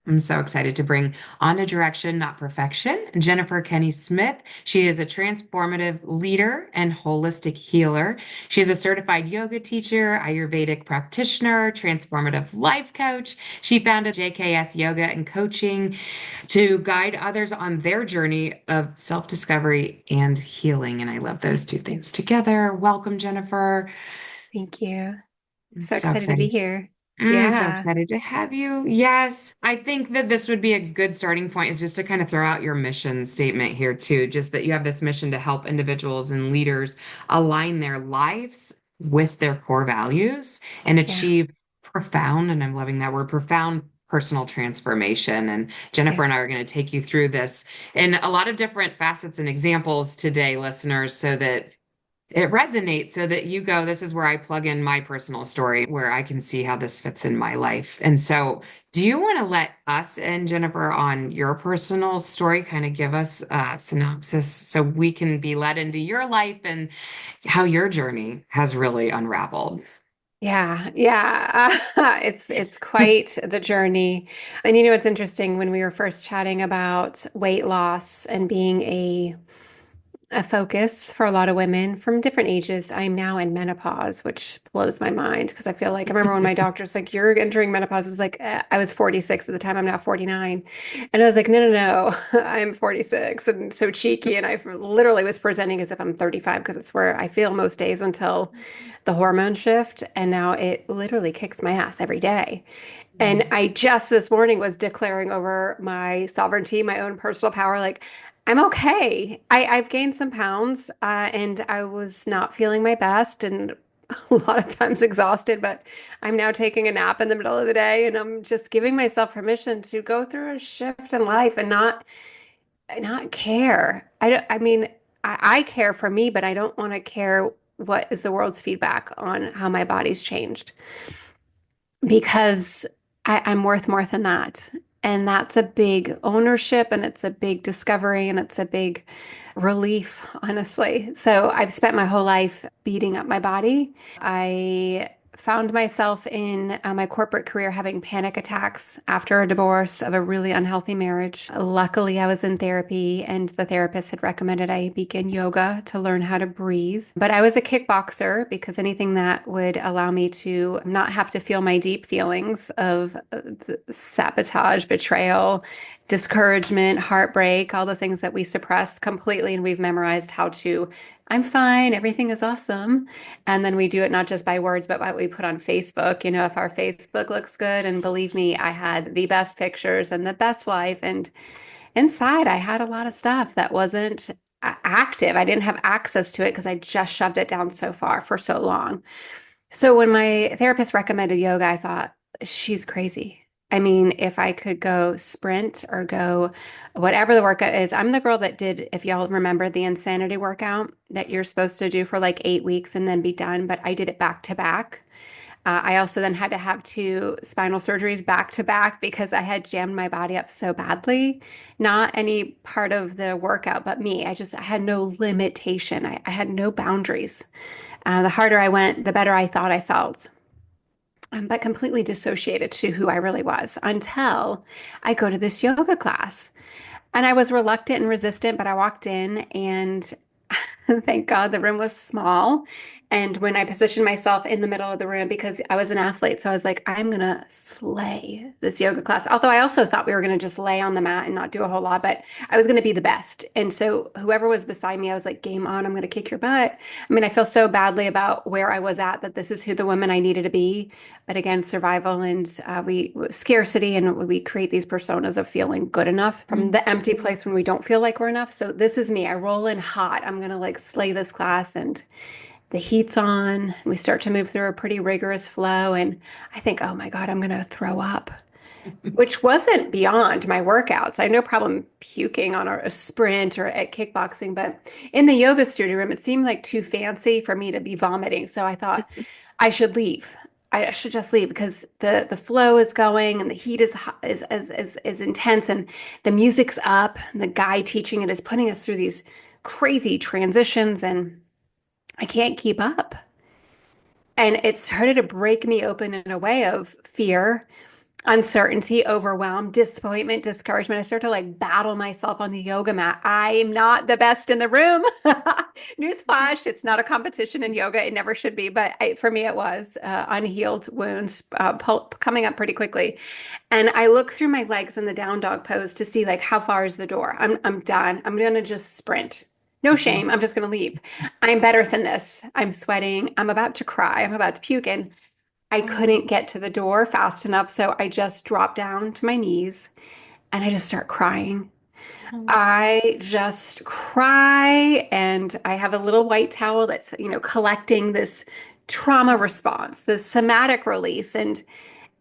I'm so excited to bring On a Direction, Not Perfection, Jennifer Kenney-Smith. She is a transformative leader and holistic healer. She is a certified yoga teacher, Ayurvedic practitioner, transformative life coach. She founded JKS Yoga and Coaching to guide others on their journey of self-discovery and healing. And I love those two things together. Welcome, Jennifer. Thank you. I'm So so excited to be excited. here. So Yeah. excited to have you. Yes, I think that this would be a good starting point is just to kind of throw out your mission statement here too, just that you have this mission to help individuals and leaders align their lives with their core values and Yeah. achieve profound, and I'm loving that word, profound personal transformation. And Yeah. Jennifer and I are going to take you through this in a lot of different facets and examples today, listeners, so that it resonates so that you go, this is where I plug in my personal story, where I can see how this fits in my life. And so, do you want to let us and Jennifer on your personal story kind of give us a synopsis so we can be led into your life and how your journey has really unraveled? Yeah. Yeah. It's quite the journey. And it's interesting when we were first chatting about weight loss and being a focus for a lot of women from different ages. I'm now in menopause, which blows my mind because I feel like I remember when my doctor's like, "You're entering menopause." I was like, I was 46 at the time. I'm now 49. And I was like, no, no, no, I'm 46 and so cheeky. And I literally was presenting as if I'm 35 because it's where I feel most days until the hormone shift. And now it literally kicks my ass every day. And I just this morning was declaring over my sovereignty, my own personal power. Like, I'm okay. I've gained some pounds, and I was not feeling my best and a lot of times exhausted, but I'm now taking a nap in the middle of the day and I'm just giving myself permission to go through a shift in life and not care. I mean, I care for me, but I don't want to care what is the world's feedback on how my body's changed because I'm worth more than that. And that's a big ownership and it's a big discovery and it's a big relief, honestly. So I've spent my whole life beating up my body. I found myself in my corporate career having panic attacks after a divorce of a really unhealthy marriage. Luckily, I was in therapy, and the therapist had recommended I begin yoga to learn how to breathe. But I was a kickboxer because anything that would allow me to not have to feel my deep feelings of sabotage, betrayal, discouragement, heartbreak, all the things that we suppress completely, and we've memorized how to. I'm fine. Everything is awesome. And then we do it not just by words, but what we put on Facebook. If our Facebook looks good, and believe me, I had the best pictures and the best life. And inside, I had a lot of stuff that wasn't active. I didn't have access to it because I just shoved it down so far for so long. So when my therapist recommended yoga, I thought, she's crazy. I mean, if I could go sprint or go whatever the workout is, I'm the girl that did, if y'all remember the insanity workout that you're supposed to do for like 8 weeks and then be done, but I did it back to back. I also then had to have two spinal surgeries back to back because I had jammed my body up so badly. Not any part of the workout, but me. I had no limitation. I had no boundaries. The harder I went, the better I thought I felt, but completely dissociated to who I really was until I go to this yoga class. And I was reluctant and resistant, but I walked in and thank God the room was small. And when I positioned myself in the middle of the room, because I was an athlete, so I was like, I'm gonna slay this yoga class. Although I also thought we were gonna just lay on the mat and not do a whole lot, but I was gonna be the best. And so whoever was beside me, I was like, game on, I'm gonna kick your butt. I mean, I feel so badly about where I was at that this is who the woman I needed to be. But again, survival and we scarcity, and we create these personas of feeling good enough from the empty place when we don't feel like we're enough. So this is me. I roll in hot. I'm gonna like slay this class, and the heat's on. We start to move through a pretty rigorous flow, and I think, oh my God, I'm gonna throw up. Which wasn't beyond my workouts. I had no problem puking on a sprint or at kickboxing, but in the yoga studio room, it seemed like too fancy for me to be vomiting. So I thought, I should leave. I should just leave because the flow is going and the heat is intense and the music's up and the guy teaching it is putting us through these crazy transitions and I can't keep up. And it started to break me open in a way of fear uncertainty, overwhelm, disappointment, discouragement. I start to like battle myself on the yoga mat. I'm not the best in the room. Newsflash, it's not a competition in yoga. It never should be. But for me, it was unhealed wounds coming up pretty quickly. And I look through my legs in the down dog pose to see like how far is the door. I'm done. I'm gonna just sprint. No shame. I'm just gonna leave. I'm better than this. I'm sweating. I'm about to cry. I'm about to puke. And I couldn't get to the door fast enough, so I just dropped down to my knees and I just start crying. I just cry, and I have a little white towel that's, collecting this trauma response, this somatic release, and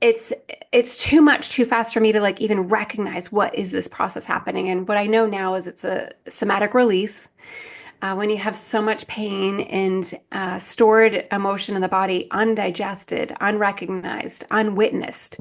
it's it's too much too fast for me to like even recognize what is this process happening. And what I know now is it's a somatic release. When you have so much pain and stored emotion in the body, undigested, unrecognized, unwitnessed,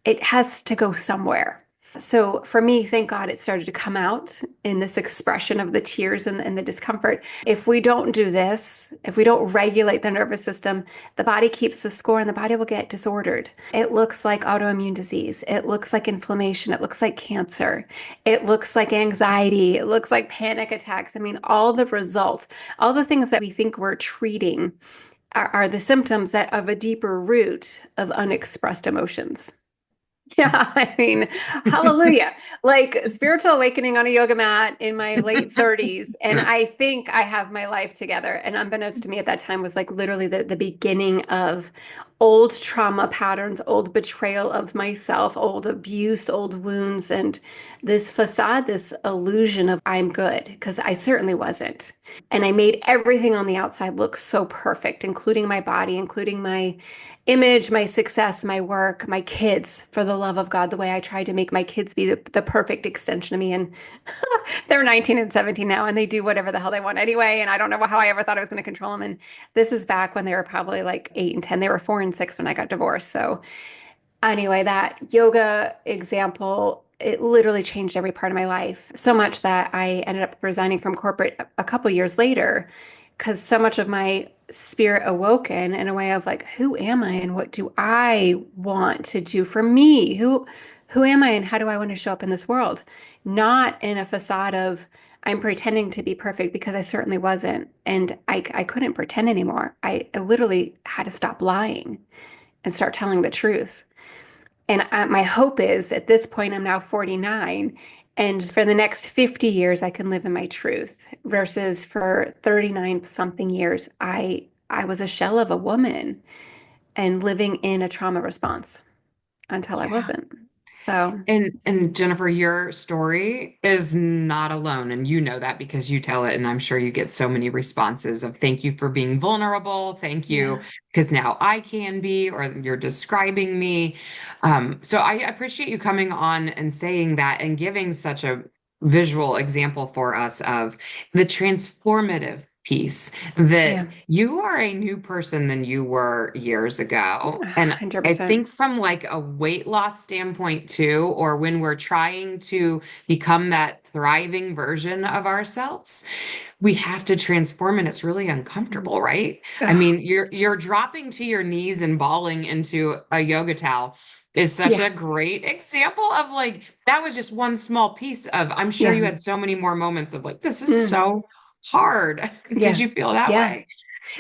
it has to go somewhere. So for me, thank God it started to come out in this expression of the tears and the discomfort. If we don't do this, if we don't regulate the nervous system, the body keeps the score and the body will get disordered. It looks like autoimmune disease. It looks like inflammation. It looks like cancer. It looks like anxiety. It looks like panic attacks. I mean, all the results, all the things that we think we're treating are the symptoms that of a deeper root of unexpressed emotions. Yeah, I mean, hallelujah. Like spiritual awakening on a yoga mat in my late 30s. And I think I have my life together. And unbeknownst to me at that time was like literally the beginning of old trauma patterns, old betrayal of myself, old abuse, old wounds, and this facade, this illusion of I'm good, because I certainly wasn't. And I made everything on the outside look so perfect, including my body, including my image, my success, my work, my kids, for the love of God, the way I tried to make my kids be the perfect extension of me. And they're 19 and 17 now, and they do whatever the hell they want anyway. And I don't know how I ever thought I was going to control them. And this is back when they were probably like 8 and 10. They were 4 and 6 when I got divorced. So anyway, that yoga example, it literally changed every part of my life. So much that I ended up resigning from corporate a couple years later because so much of my spirit awoken in a way of like, who am I and what do I want to do for me? Who am I and how do I want to show up in this world? Not in a facade of I'm pretending to be perfect because I certainly wasn't. And I couldn't pretend anymore. I literally had to stop lying and start telling the truth. And my hope is at this point, I'm now 49. And for the next 50 years, I can live in my truth versus for 39 something years, I was a shell of a woman and living in a trauma response until I Yeah. wasn't. So, And Jennifer, your story is not alone, and you know that because you tell it, and I'm sure you get so many responses of thank you for being vulnerable, thank you yeah. because now I can be, or you're describing me. So I appreciate you coming on and saying that and giving such a visual example for us of the transformative piece that Yeah. you are a new person than you were years ago. And I 100%. think from like a weight loss standpoint too, or when we're trying to become that thriving version of ourselves, we have to transform and it's really uncomfortable, right? I Oh, mean, you're dropping to your knees and bawling into a yoga towel is such yeah. a great example of like that was just one small piece of I'm sure you Yeah. had so many more moments of like this is Mm, so hard. Did yeah. you feel that Yeah. way?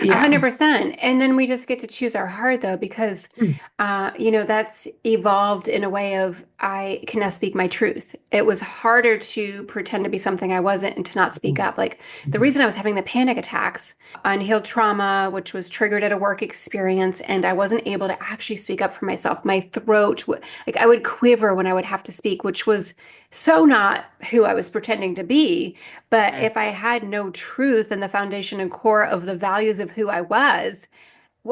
A Yeah. hundred percent. And then we just get to choose our heart though, because Mm, that's evolved in a way of I can now speak my truth. It was harder to pretend to be something I wasn't and to not speak mm, up. Like the mhm. reason I was having the panic attacks, unhealed trauma, which was triggered at a work experience, and I wasn't able to actually speak up for myself. My throat, like I would quiver when I would have to speak, which was so not who I was pretending to be. But Mm. if I had no truth in the foundation and core of the values of who I was,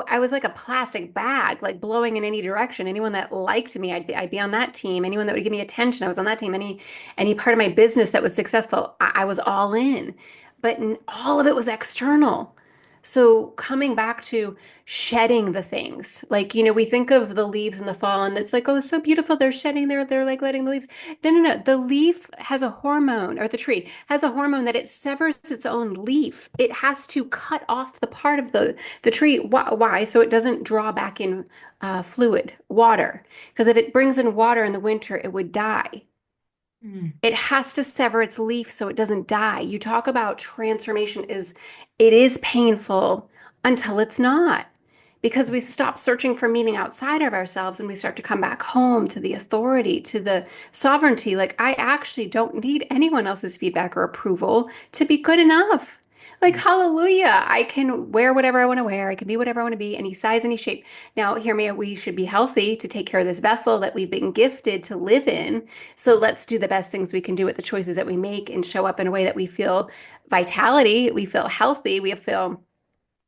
I was like a plastic bag, like blowing in any direction. Anyone that liked me, I'd be on that team. Anyone that would give me attention, I was on that team. Any part of my business that was successful, I was all in. But all of it was external. So coming back to shedding the things, like, we think of the leaves in the fall and it's like, oh, it's so beautiful. They're shedding, they're like letting the leaves. No, no, no. The leaf has a hormone, or the tree has a hormone that it severs its own leaf. It has to cut off the part of the tree. Why? So it doesn't draw back in fluid, water. Because if it brings in water in the winter, it would die. Mm. It has to sever its leaf so it doesn't die. You talk about transformation is it is painful until it's not. Because we stop searching for meaning outside of ourselves and we start to come back home to the authority, to the sovereignty. Like, I actually don't need anyone else's feedback or approval to be good enough. Like, hallelujah, I can wear whatever I want to wear. I can be whatever I want to be, any size, any shape. Now, hear me, we should be healthy to take care of this vessel that we've been gifted to live in. So let's do the best things we can do with the choices that we make and show up in a way that we feel vitality, we feel healthy, we feel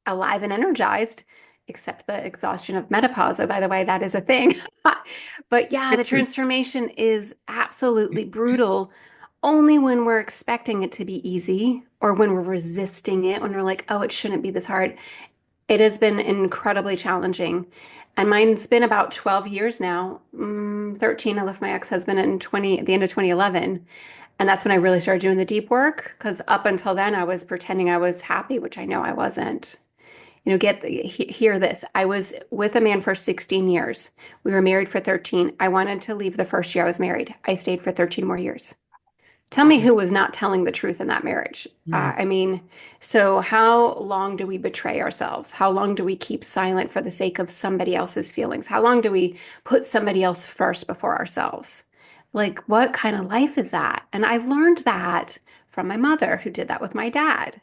alive and energized, except the exhaustion of menopause. Oh, by the way, that is a thing. But yeah, the transformation is absolutely brutal only when we're expecting it to be easy or when we're resisting it, when we're like, oh, it shouldn't be this hard. It has been incredibly challenging. And mine's been about 12 years now. 13. I left my ex-husband in at the end of 2011. And that's when I really started doing the deep work. Because up until then, I was pretending I was happy, which I know I wasn't. Hear this. I was with a man for 16 years. We were married for 13. I wanted to leave the first year I was married. I stayed for 13 more years. Tell me Wow. who was not telling the truth in that marriage. Mm. I mean, so how long do we betray ourselves? How long do we keep silent for the sake of somebody else's feelings? How long do we put somebody else first before ourselves? Like, what kind of life is that? And I learned that from my mother, who did that with my dad.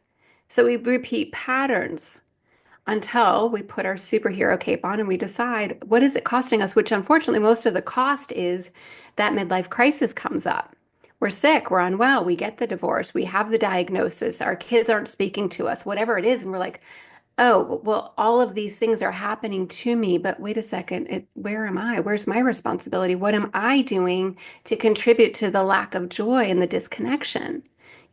So we repeat patterns until we put our superhero cape on and we decide what is it costing us, which unfortunately most of the cost is that midlife crisis comes up. We're sick, we're unwell, we get the divorce, we have the diagnosis, our kids aren't speaking to us, whatever it is, and we're like, oh, well, all of these things are happening to me, but wait a second, where am I? Where's my responsibility? What am I doing to contribute to the lack of joy and the disconnection?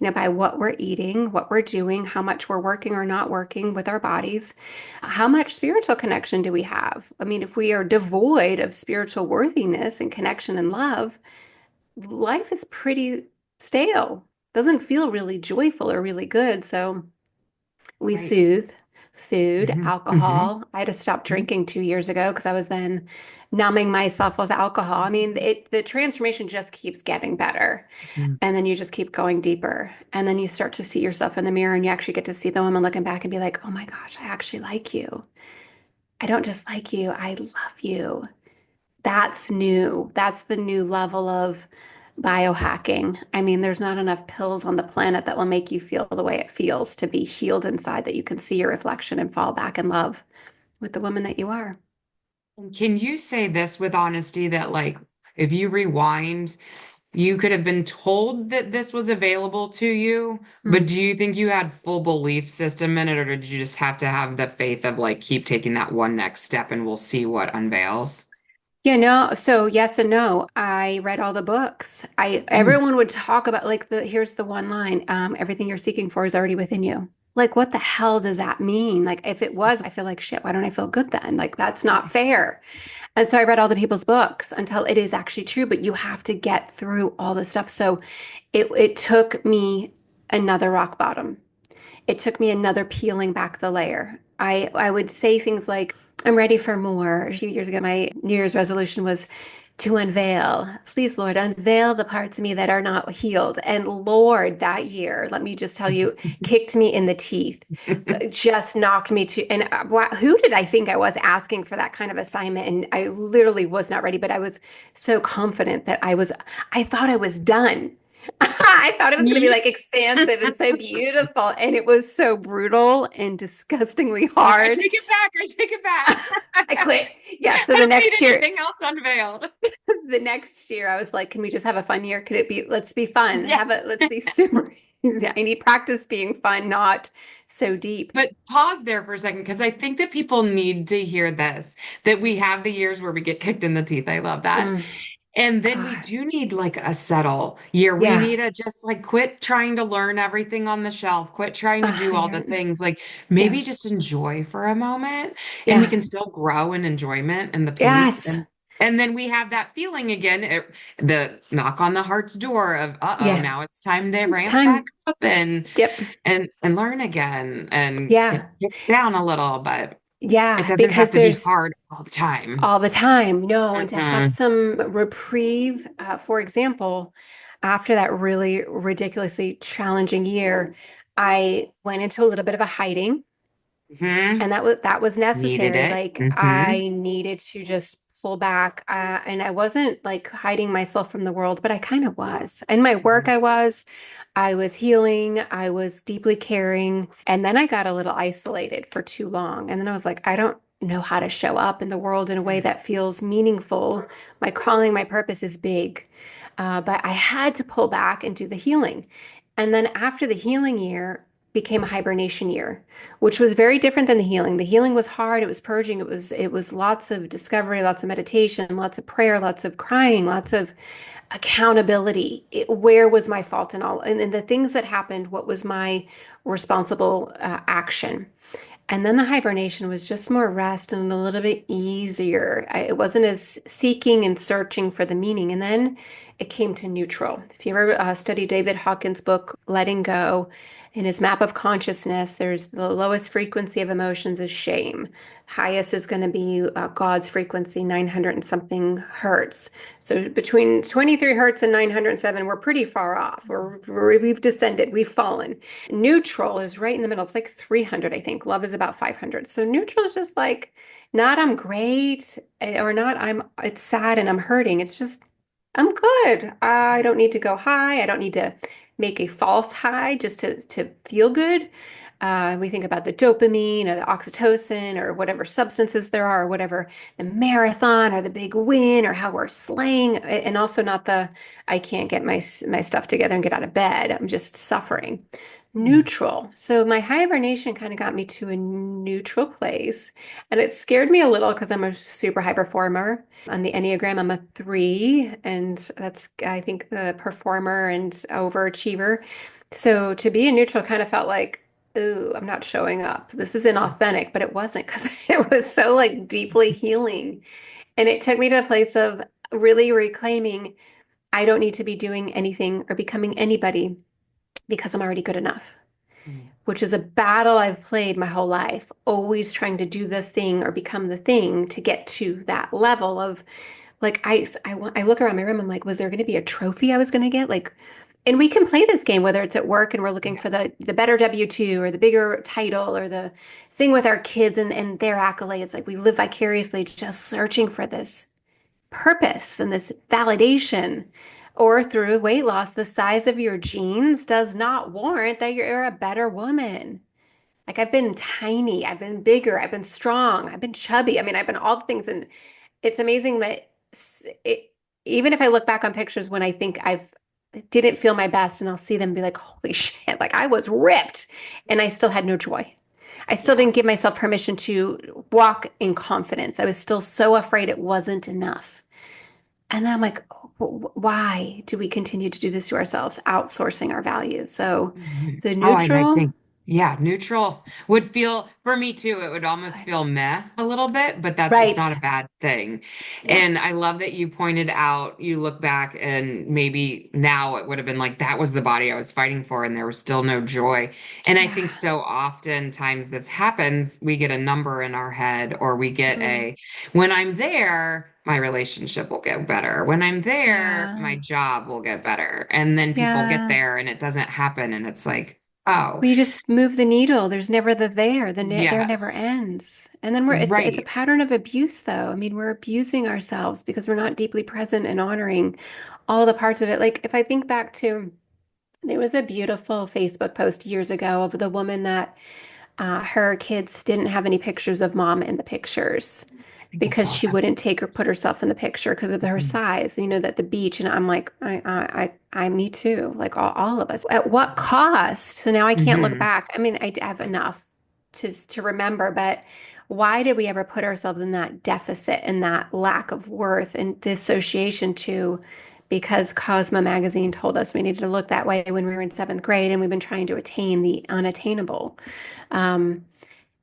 By what we're eating, what we're doing, how much we're working or not working with our bodies. How much spiritual connection do we have? I mean, if we are devoid of spiritual worthiness and connection and love, life is pretty stale. Doesn't feel really joyful or really good. So we Right. soothe food, Hmm. Hmm. alcohol. I had to stop drinking 2 years ago because I was then numbing myself with alcohol. I mean, the transformation just keeps getting better. And then you just keep going deeper. And then you start to see yourself in the mirror and you actually get to see the woman looking back and be like, oh my gosh, I actually like you. I don't just like you, I love you. That's new. That's the new level of biohacking. I mean, there's not enough pills on the planet that will make you feel the way it feels to be healed inside, that you can see your reflection and fall back in love with the woman that you are. Can you say this with honesty that, like, if you rewind, you could have been told that this was available to you, but Mm. do you think you had full belief system in it, or did you just have to have the faith of like keep taking that one next step and we'll see what unveils? So yes and no. I read all the books. I Mm. Everyone would talk about, like, here's the one line, everything you're seeking for is already within you. Like, what the hell does that mean? Like, if it was, I feel like shit, why don't I feel good then? Like, that's not fair. And so I read all the people's books until it is actually true, but you have to get through all the stuff. So it took me another rock bottom. It took me another peeling back the layer. I would say things like, I'm ready for more. A few years ago, my New Year's resolution was to unveil. Please, Lord, unveil the parts of me that are not healed. And Lord, that year, let me just tell you, kicked me in the teeth, just knocked me to. And who did I think I was asking for that kind of assignment? And I literally was not ready, but I was so confident that I thought I was done. I thought it was going to be Me? like expansive and so beautiful, and it was so brutal and disgustingly Like, I hard. take it back, I take it back. I quit. Yeah, so I the don't need next year, anything else unveiled. the next year I was like, can we just have a fun year? Could it be, let's be fun. Yeah. Let's be super. I need practice being fun, not so deep. But pause there for a second, because I think that people need to hear this, that we have the years where we get kicked in the teeth. I love that. Mm. And then we God. do need like a settle year. We Yeah. need to just like quit trying to learn everything on the shelf, quit trying to do all the You're, things. Like yeah. maybe just enjoy for a moment and we Yeah. can still grow in enjoyment and the peace. Yes. And then we have that feeling again, the knock on the heart's door of, uh-oh, Yeah. now it's time to It's ramp back time. up Yep. and learn again and Yeah. get kicked down a little, but it Yeah. doesn't have Because to be there's hard all the time. all the time. No. And to have Mhm. some reprieve, for example, after that really ridiculously challenging year, I went into a little bit of a hiding. Mhm. And that was Needed necessary. it. Like Hmm. I needed to just pull back, and I wasn't like hiding myself from the world, but I kind of was. In my work, I was healing, I was deeply caring, and then I got a little isolated for too long, and then I was like, I don't know how to show up in the world in a way that feels meaningful. My calling, my purpose is big, but I had to pull back and do the healing. And then after the healing year became a hibernation year, which was very different than the healing. The healing was hard, it was purging, it was lots of discovery, lots of meditation, lots of prayer, lots of crying, lots of accountability. Where was my fault in all and the things that happened? What was my responsible action? And then the hibernation was just more rest and a little bit easier. It wasn't as seeking and searching for the meaning. And then it came to neutral. If you ever study David Hawkins' book, Letting Go, in his map of consciousness, there's the lowest frequency of emotions is shame. Highest is going to be God's frequency, 900 and something hertz. So between 23 hertz and 907, we're pretty far off. We've descended, we've fallen. Neutral is right in the middle. It's like 300, I think. Love is about 500. So neutral is just like not I'm great or not it's sad and I'm hurting. It's just I'm good. I don't need to go high. I don't need to make a false high just to feel good. We think about the dopamine or the oxytocin or whatever substances there are, or whatever the marathon or the big win or how we're slaying, and also not the I can't get my stuff together and get out of bed. I'm just suffering. Neutral. So my hibernation kind of got me to a neutral place, and it scared me a little because I'm a super high performer. On the Enneagram, I'm a 3, and that's, I think, the performer and overachiever. So to be in neutral kind of felt like, ooh, I'm not showing up. This is inauthentic, but it wasn't because it was so like deeply healing. And it took me to a place of really reclaiming I don't need to be doing anything or becoming anybody because I'm already good enough, Mhm. which is a battle I've played my whole life, always trying to do the thing or become the thing to get to that level of like I look around my room, I'm like, was there going to be a trophy I was going to get? Like, and we can play this game whether it's at work and we're looking Yeah. for the better W-2 or the bigger title or the thing with our kids and their accolades. Like we live vicariously just searching for this purpose and this validation. Or through weight loss, the size of your jeans does not warrant that you're a better woman. Like I've been tiny, I've been bigger, I've been strong, I've been chubby. I mean, I've been all the things. And it's amazing that even if I look back on pictures when I think I've didn't feel my best and I'll see them and be like, holy shit, like I was ripped and I still had no joy. I still Yeah. didn't give myself permission to walk in confidence. I was still so afraid it wasn't enough. And then I'm like, why do we continue to do this to ourselves, outsourcing our value? So Mhm. the Oh, and I neutral, think, yeah, neutral would feel, for me too, it would almost feel meh a little bit, but it's not a right. bad thing. Yeah. And I love that you pointed out, you look back and maybe now it would have been like, that was the body I was fighting for, and there was still no joy. And I think Yeah. so oftentimes this happens, we get a number in our head, or we get Mhm. when I'm there, my relationship will get better. When I'm there, Yeah. my job will get better. And then people get Yeah. there and it doesn't happen. And it's like, oh, Well, you just move the needle. There's never the there. There never yes, ends. And then it's a right. pattern of abuse though. I mean, we're abusing ourselves because we're not deeply present and honoring all the parts of it. Like if I think back to there was a beautiful Facebook post years ago of the woman that her kids didn't have any pictures of mom in the pictures I think I because saw she that. wouldn't take or put herself in the picture because of her Mhm. size. You know, that the beach, and I'm like, me too. Like all of us. At what cost? So now I can't look Mhm. back. I mean, I have enough to remember, but Why did we ever put ourselves in that deficit and that lack of worth and dissociation to because Cosmo magazine told us we needed to look that way when we were in seventh grade and we've been trying to attain the unattainable. Um,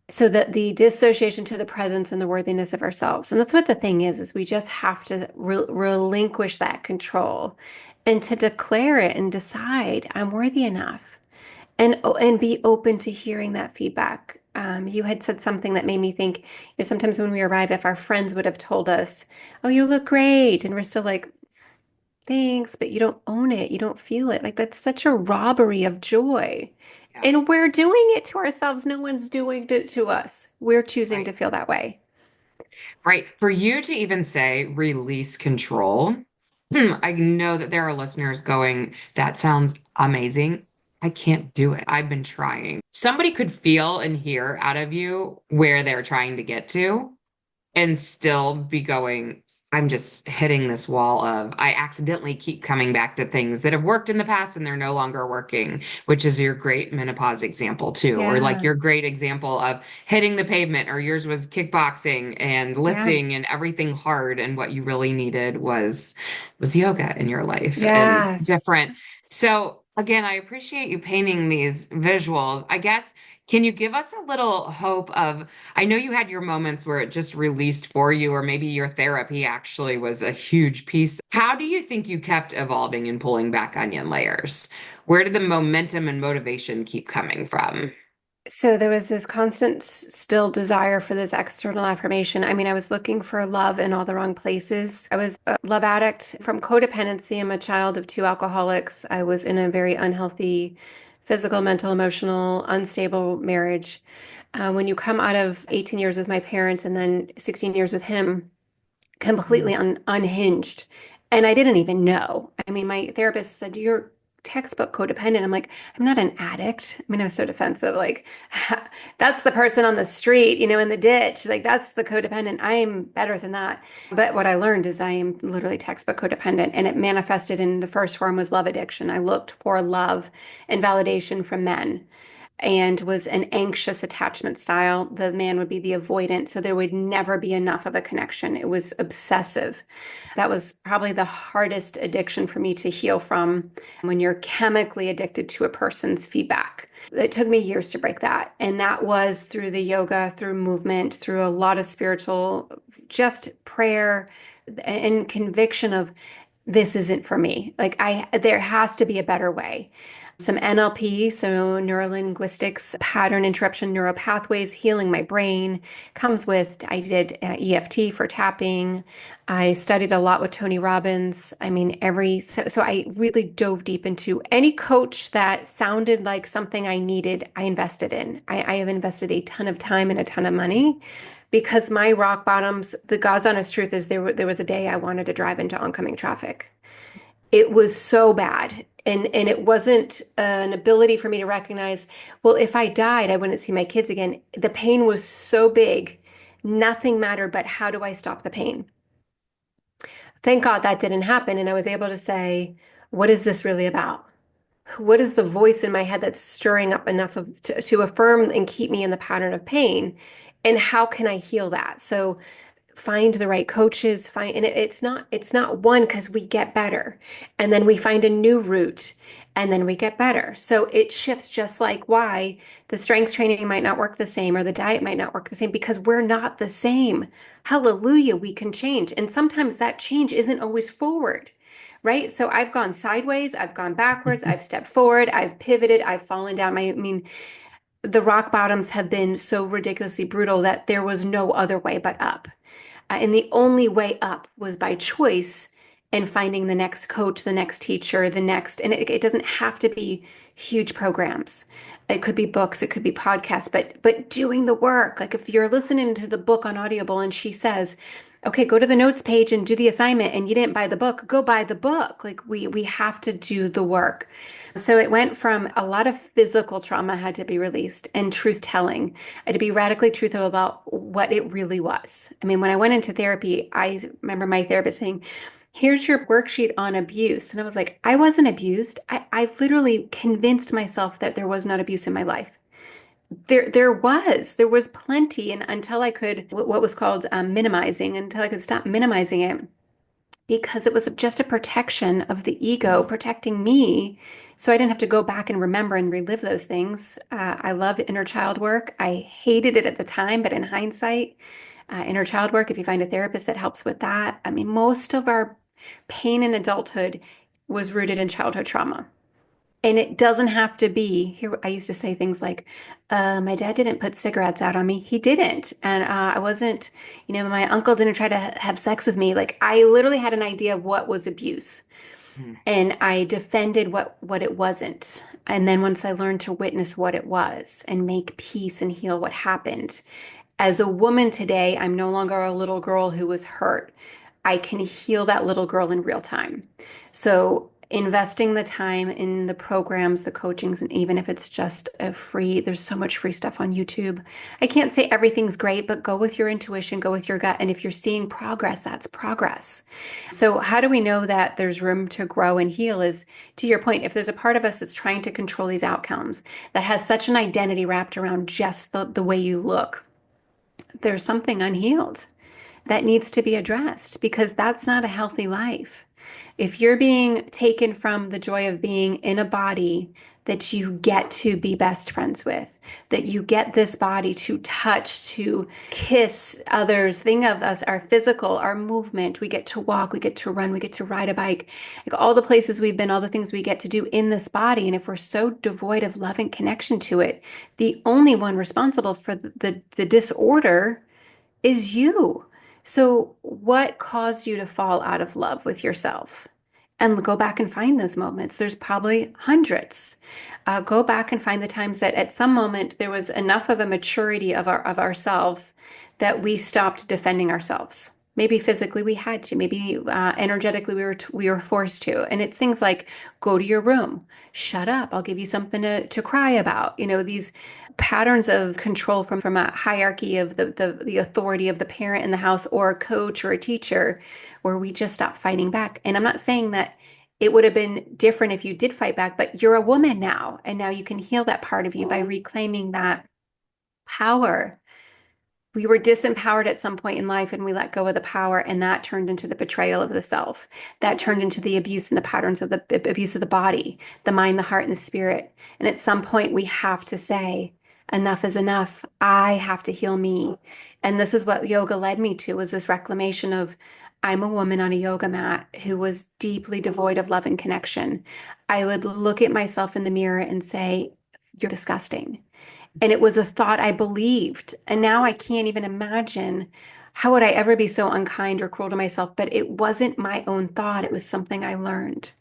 so that the dissociation to the presence and the worthiness of ourselves. And that's what the thing is we just have to relinquish that control and to declare it and decide I'm worthy enough and be open to hearing that feedback. You had said something that made me think, sometimes when we arrive, if our friends would have told us, "Oh, you look great," and we're still like, "Thanks," but you don't own it, you don't feel it. Like that's such a robbery of joy. Yeah. And we're doing it to ourselves. No one's doing it to us. We're choosing Right. to feel that way. Right. For you to even say release control, I know that there are listeners going, that sounds amazing. I can't do it. I've been trying. Somebody could feel and hear out of you where they're trying to get to and still be going, I'm just hitting this wall of I accidentally keep coming back to things that have worked in the past and they're no longer working, which is your great menopause example too, or like Yeah. your great example of hitting the pavement, or yours was kickboxing and Yeah. lifting and everything hard, and what you really needed was yoga in your life and Yes. different. So again, I appreciate you painting these visuals. I guess, can you give us a little hope of, I know you had your moments where it just released for you, or maybe your therapy actually was a huge piece. How do you think you kept evolving and pulling back onion layers? Where did the momentum and motivation keep coming from? So there was this constant still desire for this external affirmation. I mean, I was looking for love in all the wrong places. I was a love addict from codependency. I'm a child of two alcoholics. I was in a very unhealthy physical, mental, emotional, unstable marriage. When you come out of 18 years with my parents and then 16 years with him, completely unhinged. And I didn't even know. I mean, my therapist said, "You're textbook codependent." I'm like, "I'm not an addict." I mean, I was so defensive. Like, that's the person on the street, in the ditch. Like, that's the codependent. I am better than that. But what I learned is I am literally textbook codependent. And it manifested in the first form was love addiction. I looked for love and validation from men and was an anxious attachment style. The man would be the avoidant, so there would never be enough of a connection. It was obsessive. That was probably the hardest addiction for me to heal from when you're chemically addicted to a person's feedback. It took me years to break that. And that was through the yoga, through movement, through a lot of spiritual, just prayer and conviction of this isn't for me. Like there has to be a better way. Some NLP, so neuro linguistics, pattern interruption neural pathways, healing my brain comes with. I did EFT for tapping. I studied a lot with Tony Robbins. I mean, so I really dove deep into any coach that sounded like something I needed, I invested in. I have invested a ton of time and a ton of money because my rock bottoms, the God's honest truth is there was a day I wanted to drive into oncoming traffic. It was so bad. And it wasn't an ability for me to recognize, well, if I died, I wouldn't see my kids again. The pain was so big, nothing mattered but how do I stop the pain? Thank God that didn't happen. And I was able to say, what is this really about? What is the voice in my head that's stirring up enough to affirm and keep me in the pattern of pain? And how can I heal that? So find the right coaches, and it's not one because we get better and then we find a new route and then we get better. So it shifts just like why the strength training might not work the same or the diet might not work the same because we're not the same. Hallelujah, we can change. And sometimes that change isn't always forward. Right. So I've gone sideways, I've gone backwards, I've stepped forward, I've pivoted, I've fallen down. I mean, the rock bottoms have been so ridiculously brutal that there was no other way but up. And the only way up was by choice and finding the next coach, the next teacher, and it doesn't have to be huge programs. It could be books, it could be podcasts, but doing the work. Like if you're listening to the book on Audible and she says, okay, go to the notes page and do the assignment and you didn't buy the book, go buy the book. Like we have to do the work. So it went from a lot of physical trauma had to be released and truth telling. I had to be radically truthful about what it really was. I mean, when I went into therapy, I remember my therapist saying, here's your worksheet on abuse. And I was like, I wasn't abused. I literally convinced myself that there was not abuse in my life. There was plenty, and until I could what was called minimizing, until I could stop minimizing it, because it was just a protection of the ego, protecting me, so I didn't have to go back and remember and relive those things. I loved inner child work. I hated it at the time, but in hindsight, inner child work, if you find a therapist that helps with that, I mean, most of our pain in adulthood was rooted in childhood trauma. And it doesn't have to be here. I used to say things like, my dad didn't put cigarettes out on me. He didn't. And I wasn't, my uncle didn't try to have sex with me. Like I literally had an idea of what was abuse. Mm. And I defended what it wasn't. And then once I learned to witness what it was and make peace and heal what happened, as a woman today, I'm no longer a little girl who was hurt. I can heal that little girl in real time. So, investing the time in the programs, the coachings, and even if it's just there's so much free stuff on YouTube. I can't say everything's great, but go with your intuition, go with your gut. And if you're seeing progress, that's progress. So, how do we know that there's room to grow and heal? Is to your point, if there's a part of us that's trying to control these outcomes, that has such an identity wrapped around just the way you look, there's something unhealed that needs to be addressed because that's not a healthy life. If you're being taken from the joy of being in a body that you get to be best friends with, that you get this body to touch, to kiss others, think of us, our physical, our movement, we get to walk, we get to run, we get to ride a bike, like all the places we've been, all the things we get to do in this body. And if we're so devoid of love and connection to it, the only one responsible for the disorder is you. So, what caused you to fall out of love with yourself? And go back and find those moments. There's probably hundreds. Go back and find the times that at some moment there was enough of a maturity of ourselves that we stopped defending ourselves. Maybe physically we had to, maybe energetically we were forced to. And it's things like go to your room, shut up, I'll give you something to cry about. These patterns of control from a hierarchy of the authority of the parent in the house or a coach or a teacher where we just stop fighting back. And I'm not saying that it would have been different if you did fight back, but you're a woman now, and now you can heal that part of you by reclaiming that power. We were disempowered at some point in life and we let go of the power, and that turned into the betrayal of the self. That turned into the abuse and the patterns of the abuse of the body, the mind, the heart, and the spirit. And at some point, we have to say, enough is enough. I have to heal me. And this is what yoga led me to, was this reclamation of I'm a woman on a yoga mat who was deeply devoid of love and connection. I would look at myself in the mirror and say, you're disgusting. And it was a thought I believed. And now I can't even imagine how would I ever be so unkind or cruel to myself. But it wasn't my own thought. It was something I learned.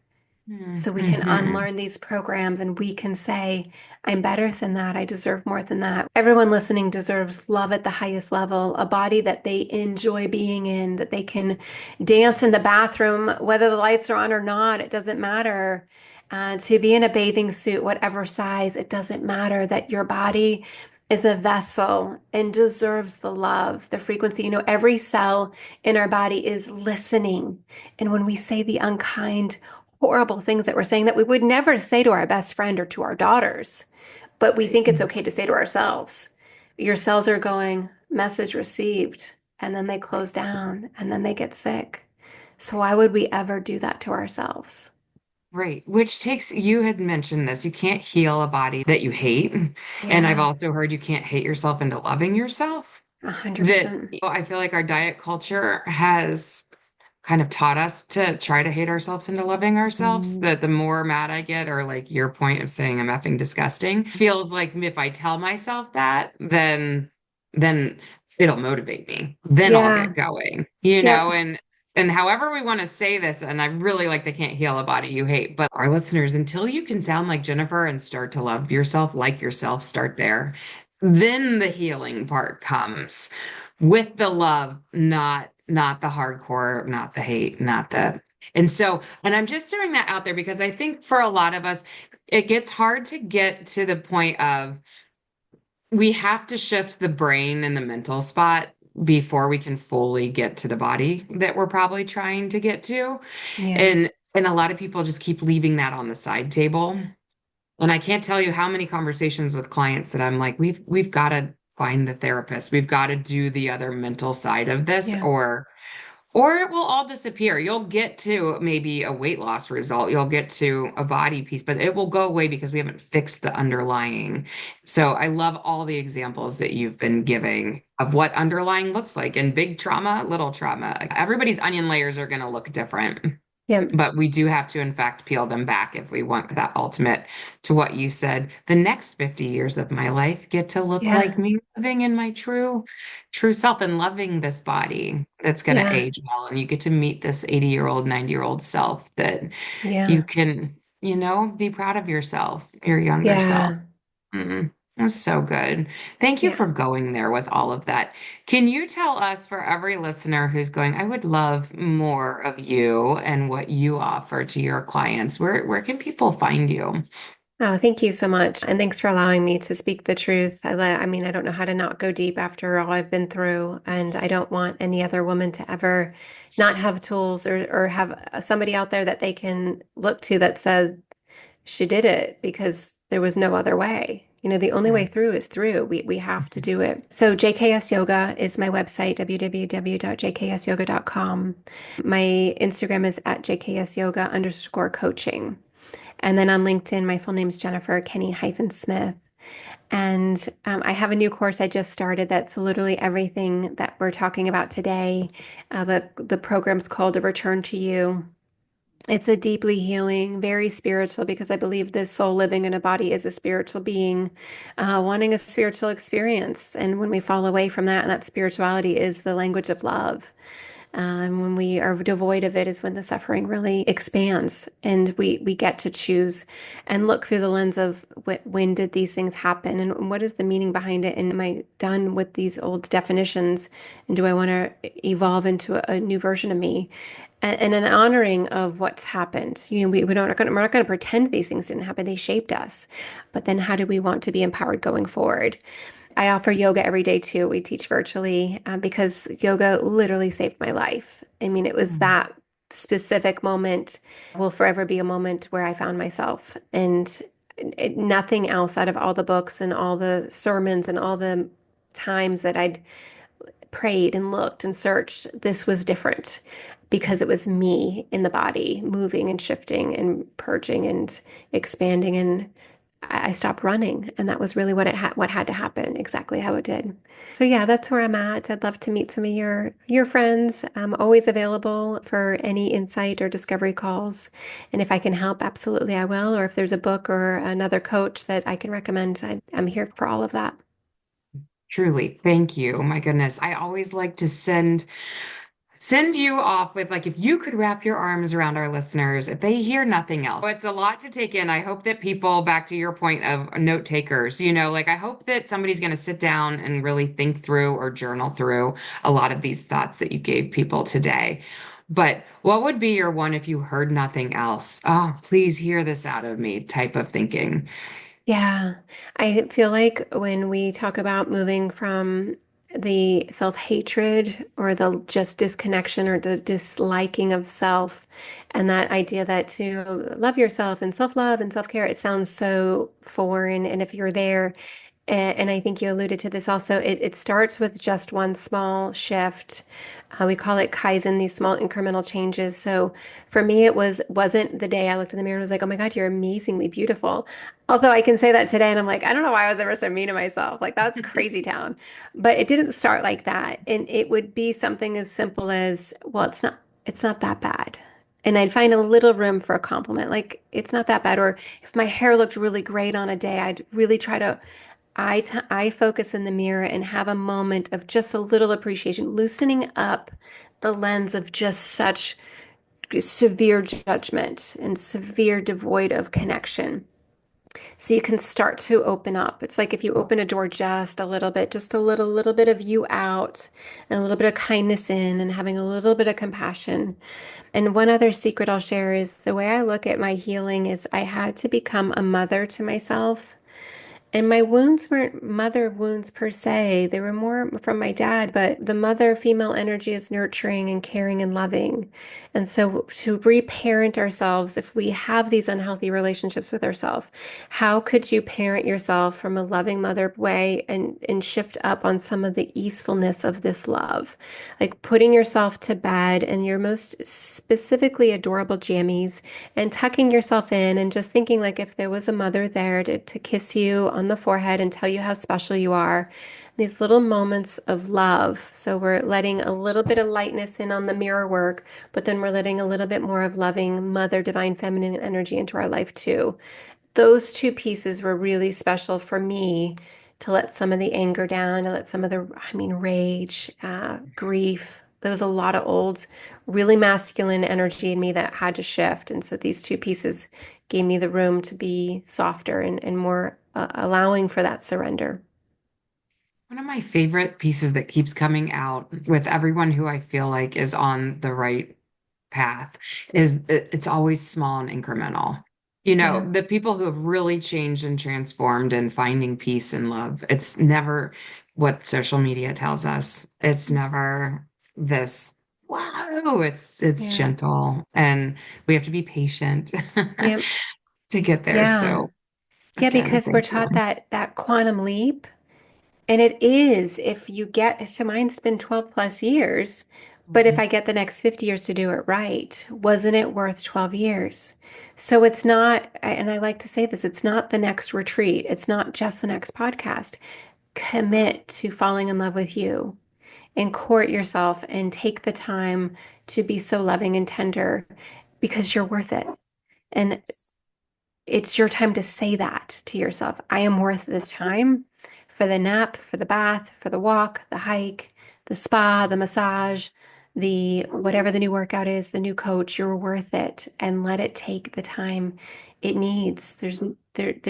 So we can Mhm. unlearn these programs and we can say, I'm better than that. I deserve more than that. Everyone listening deserves love at the highest level, a body that they enjoy being in, that they can dance in the bathroom, whether the lights are on or not, it doesn't matter. To be in a bathing suit, whatever size, it doesn't matter, that your body is a vessel and deserves the love, the frequency. Every cell in our body is listening. And when we say the unkind, horrible things that we're saying that we would never say to our best friend or to our daughters, but we Right. think it's okay to say to ourselves. Your cells are going, message received, and then they close down and then they get sick. So why would we ever do that to ourselves? Right. Which takes, you had mentioned this, you can't heal a body that you hate. And I've Yeah, also heard you can't hate yourself into loving yourself. a hundred That percent. I feel like our diet culture has kind of taught us to try to hate ourselves into loving ourselves. Mm. That the more mad I get, or like your point of saying I'm effing disgusting, feels like if I tell myself that, then it'll motivate me. Then I'll Yeah. get going, Yep. and however we want to say this, and I really like they can't heal a body you hate, but our listeners, until you can sound like Jennifer and start to love yourself, like yourself, start there. Then the healing part comes with the love, not the hardcore, not the hate, not the. And so, and I'm just throwing that out there because I think for a lot of us, it gets hard to get to the point of we have to shift the brain and the mental spot before we can fully get to the body that we're probably trying to get to. Yeah. And a lot of people just keep leaving that on the side table. And I can't tell you how many conversations with clients that I'm like, we've got to find the therapist. We've got to do the other mental side of this, Yeah. or it will all disappear. You'll get to maybe a weight loss result. You'll get to a body piece, but it will go away because we haven't fixed the underlying. So I love all the examples that you've been giving of what underlying looks like and big trauma, little trauma. Everybody's onion layers are going to look different. Yeah. But we do have to, in fact, peel them back if we want that ultimate to what you said. The next 50 years of my life get to look like Yeah. me living in my true self and loving this body that's going to Yeah. age well. And you get to meet this 80-year-old, 90-year-old self that you Yeah. can, be proud of yourself, your younger self. Yeah. That's so good. Thank you Yeah. for going there with all of that. Can you tell us, for every listener who's going, I would love more of you and what you offer to your clients, where can people find you? Oh, thank you so much. And thanks for allowing me to speak the truth. I mean, I don't know how to not go deep after all I've been through. And I don't want any other woman to ever not have tools or have somebody out there that they can look to that says she did it because there was no other way. The only way Right. through is through. We have to do it. So JKS Yoga is my website, www.jksyoga.com. My Instagram is at jksyoga_coaching. And then on LinkedIn, my full name is Jennifer Kenney-Smith. And I have a new course I just started that's literally everything that we're talking about today. The program's called A Return to You. It's a deeply healing, very spiritual, because I believe this soul living in a body is a spiritual being, wanting a spiritual experience. And when we fall away from that, and that spirituality is the language of love. And when we are devoid of it is when the suffering really expands, and we get to choose and look through the lens of when did these things happen, and what is the meaning behind it, and am I done with these old definitions, and do I want to evolve into a new version of me, and an honoring of what's happened. We're not going to pretend these things didn't happen. They shaped us, but then how do we want to be empowered going forward? I offer yoga every day too. We teach virtually because yoga literally saved my life. I mean, it was Mm. that specific moment will forever be a moment where I found myself. And nothing else out of all the books and all the sermons and all the times that I'd prayed and looked and searched, this was different because it was me in the body moving and shifting and purging and expanding, and I stopped running, and that was really what had to happen, exactly how it did. So yeah, that's where I'm at. I'd love to meet some of your friends. I'm always available for any insight or discovery calls, and if I can help, absolutely I will. Or if there's a book or another coach that I can recommend, I'm here for all of that. Truly, thank you. My goodness. I always like to send you off with, like, if you could wrap your arms around our listeners, if they hear nothing else. It's a lot to take in. I hope that people, back to your point of note takers, like, I hope that somebody's going to sit down and really think through or journal through a lot of these thoughts that you gave people today. But what would be your one if you heard nothing else? Oh, please hear this out of me type of thinking. Yeah, I feel like when we talk about moving from the self-hatred or the just disconnection or the disliking of self, and that idea that to love yourself and self-love and self-care, it sounds so foreign. And if you're there, and I think you alluded to this also, it starts with just one small shift. We call it Kaizen, these small incremental changes. So for me, wasn't the day I looked in the mirror and was like, oh my God, you're amazingly beautiful. Although I can say that today and I'm like, I don't know why I was ever so mean to myself. Like that's crazy town. But it didn't start like that. And it would be something as simple as, well, it's not that bad. And I'd find a little room for a compliment. Like it's not that bad. Or if my hair looked really great on a day, I'd really try to I focus in the mirror and have a moment of just a little appreciation, loosening up the lens of just such severe judgment and severe devoid of connection. So you can start to open up. It's like if you open a door just a little bit, just a little bit of you out and a little bit of kindness in and having a little bit of compassion. And one other secret I'll share is the way I look at my healing is I had to become a mother to myself, And my wounds weren't mother wounds per se. They were more from my dad, but the mother female energy is nurturing and caring and loving. And so to reparent ourselves, if we have these unhealthy relationships with ourselves, how could you parent yourself from a loving mother way and shift up on some of the easefulness of this love? Like putting yourself to bed in your most specifically adorable jammies and tucking yourself in and just thinking like if there was a mother there to kiss you on the forehead and tell you how special you are. These little moments of love. So we're letting a little bit of lightness in on the mirror work, but then we're letting a little bit more of loving mother divine feminine energy into our life too. Those two pieces were really special for me to let some of the anger down, to let some of the, I mean, rage, grief. There was a lot of old, really masculine energy in me that had to shift. And so these two pieces gave me the room to be softer and more allowing for that surrender. One of my favorite pieces that keeps coming out with everyone who I feel like is on the right path is it's always small and incremental. You Yeah. know, the people who have really changed and transformed and finding peace and love, it's never what social media tells us. It's never this, wow, it's Yeah. gentle and we have to be patient Yeah. to get there. Yeah. So Yeah, again, because we're thank you. taught that quantum leap. And it is if you get, so mine's been 12 plus years, but if Mhm. I get the next 50 years to do it right, wasn't it worth 12 years? So it's not, and I like to say this, it's not the next retreat. It's not just the next podcast. Commit to falling in love with you and court yourself and take the time to be so loving and tender because you're worth it. And it's your time to say that to yourself. I am worth this time for the nap, for the bath, for the walk, the hike, the spa, the massage, the whatever the new workout is, the new coach, you're worth it and let it take the time it needs. There's no rush.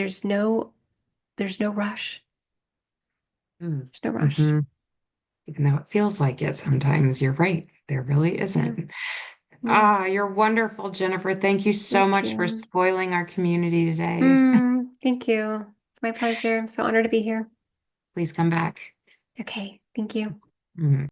There's no rush. Mm-hmm. Even though it feels like it sometimes, you're right. There really Yeah. isn't. Yeah. Ah, you're wonderful, Jennifer. Thank you so Thank much for you. spoiling our community today. Thank you. It's my pleasure. I'm so honored to be here. Please come back. Okay. Thank you. Mhm.